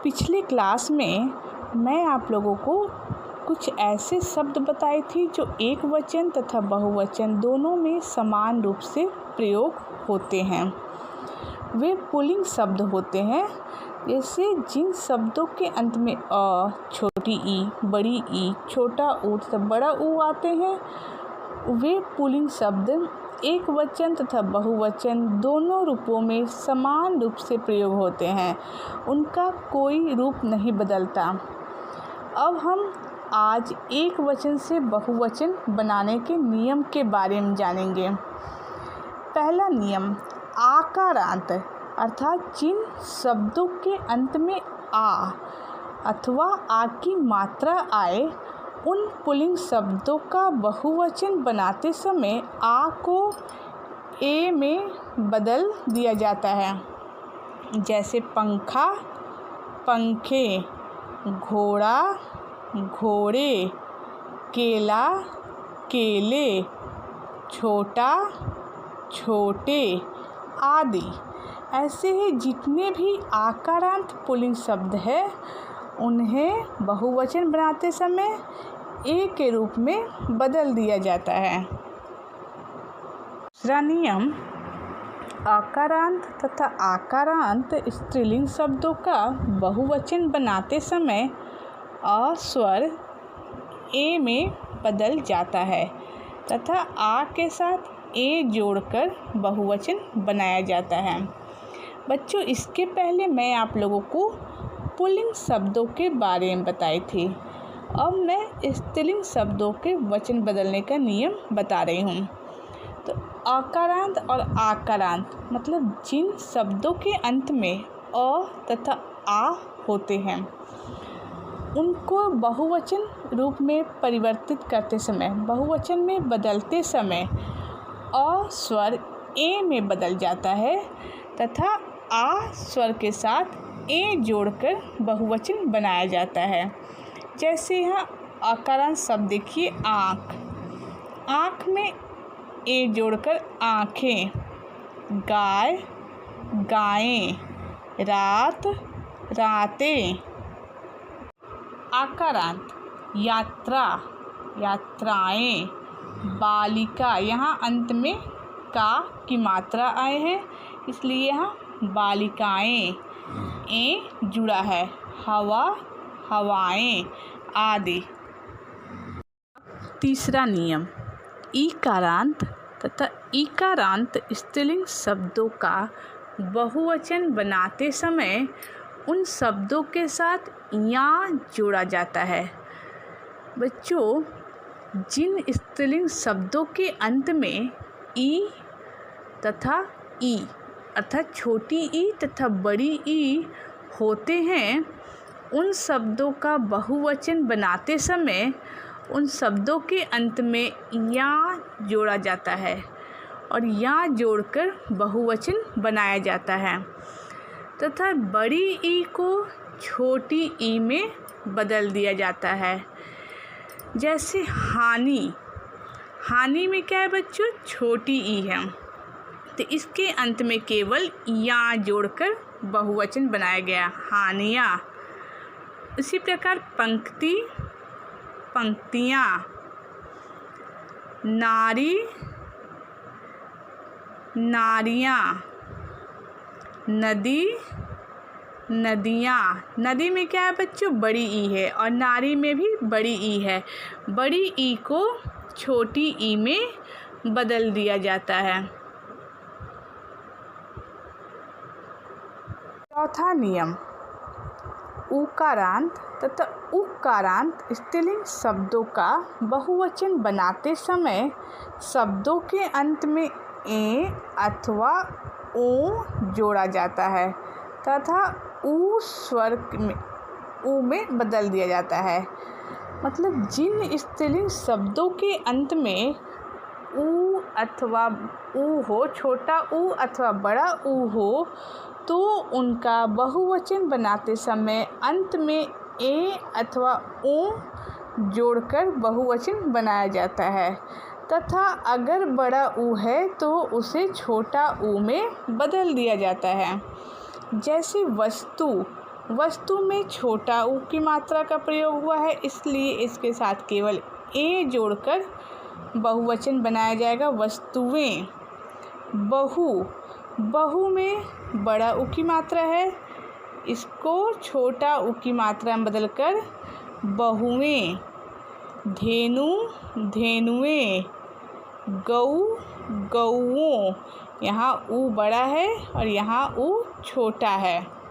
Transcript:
पिछले क्लास में मैं आप लोगों को कुछ ऐसे शब्द बताई थी जो एक वचन तथा बहुवचन दोनों में समान रूप से प्रयोग होते हैं। वे पुल्लिंग शब्द होते हैं। जैसे जिन शब्दों के अंत में अ, छोटी ई, बड़ी ई, छोटा ऊ तथा बड़ा ऊ आते हैं, वे पुल्लिंग शब्द एक वचन तथा बहुवचन दोनों रूपों में समान रूप से प्रयोग होते हैं। उनका कोई रूप नहीं बदलता। अब हम आज एक वचन से बहुवचन बनाने के नियम के बारे में जानेंगे। पहला नियम, आकारांत अर्थात जिन शब्दों के अंत में आ अथवा आ की मात्रा आए, उन पुल्लिंग शब्दों का बहुवचन बनाते समय आ को ए में बदल दिया जाता है। जैसे पंखा, पंखे, घोड़ा, घोड़े, केला, केले, छोटा, छोटे आदि। ऐसे ही जितने भी आकारांत पुल्लिंग शब्द हैं, उन्हें बहुवचन बनाते समय ए के रूप में बदल दिया जाता है। दूसरा नियम, आकारांत तथा आकारांत स्त्रीलिंग शब्दों का बहुवचन बनाते समय अ स्वर ए में बदल जाता है तथा आ के साथ ए जोड़कर बहुवचन बनाया जाता है। बच्चों, इसके पहले मैं आप लोगों को पुल्लिंग शब्दों के बारे में बताई थी। अब मैं स्त्रीलिंग शब्दों के वचन बदलने का नियम बता रही हूँ। तो आकारांत और आकारांत मतलब जिन शब्दों के अंत में अ तथा आ होते हैं, उनको बहुवचन रूप में परिवर्तित करते समय, बहुवचन में बदलते समय अ स्वर ए में बदल जाता है तथा आ स्वर के साथ ए जोड़कर बहुवचन बनाया जाता है। जैसे यहाँ आकारांत शब्द देखिए, आँख, आँख में ए जोड़कर आँखें, गाय, गायें, रात, रातें। आकारांत, यात्रा, यात्राएं, बालिका, यहाँ अंत में का की मात्रा आए हैं, इसलिए यहाँ बालिकाएं, ए जुड़ा है, हवा, हवाएं आदि। तीसरा नियम, ईकारांत तथा ईकारांत स्त्रीलिंग शब्दों का बहुवचन बनाते समय उन शब्दों के साथ या जोड़ा जाता है। बच्चों, जिन स्त्रीलिंग शब्दों के अंत में ई तथा ई अर्थात छोटी ई तथा बड़ी ई होते हैं, उन शब्दों का बहुवचन बनाते समय उन शब्दों के अंत में या जोड़ा जाता है और या जोड़कर बहुवचन बनाया जाता है तथा बड़ी ई को छोटी ई में बदल दिया जाता है। जैसे हानि, हानि में क्या है बच्चों, छोटी ई है, तो इसके अंत में केवल या जोड़कर बहुवचन बनाया गया, हानियाँ। इसी प्रकार पंक्ति, पंक्तियाँ, नारी, नारियाँ, नदी, नदियाँ। नदी में क्या है बच्चों, बड़ी ई है और नारी में भी बड़ी ई है। बड़ी ई को छोटी ई में बदल दिया जाता है। चौथा नियम, उकारांत तथा उकारांत स्त्रीलिंग शब्दों का बहुवचन बनाते समय शब्दों के अंत में ए अथवा ओ जोड़ा जाता है तथा ऊ स्वर में ऊ में बदल दिया जाता है। मतलब जिन स्त्रीलिंग शब्दों के अंत में ऊ अथवा ऊ हो, छोटा ऊ अथवा बड़ा ऊ हो, तो उनका बहुवचन बनाते समय अंत में ए अथवा ओ जोड़कर बहुवचन बनाया जाता है तथा अगर बड़ा ऊ है तो उसे छोटा ऊ में बदल दिया जाता है। जैसे वस्तु, वस्तु में छोटा ऊ की मात्रा का प्रयोग हुआ है, इसलिए इसके साथ केवल ए जोड़कर बहुवचन बनाया जाएगा, वस्तुएं। बहु में बड़ा ऊ की मात्रा है, इसको छोटा ऊ की मात्रा में बदलकर बहुएं। धेनु धेनुएं, गऊ गऊओं। यहाँ ऊ बड़ा है और यहाँ ऊ छोटा है।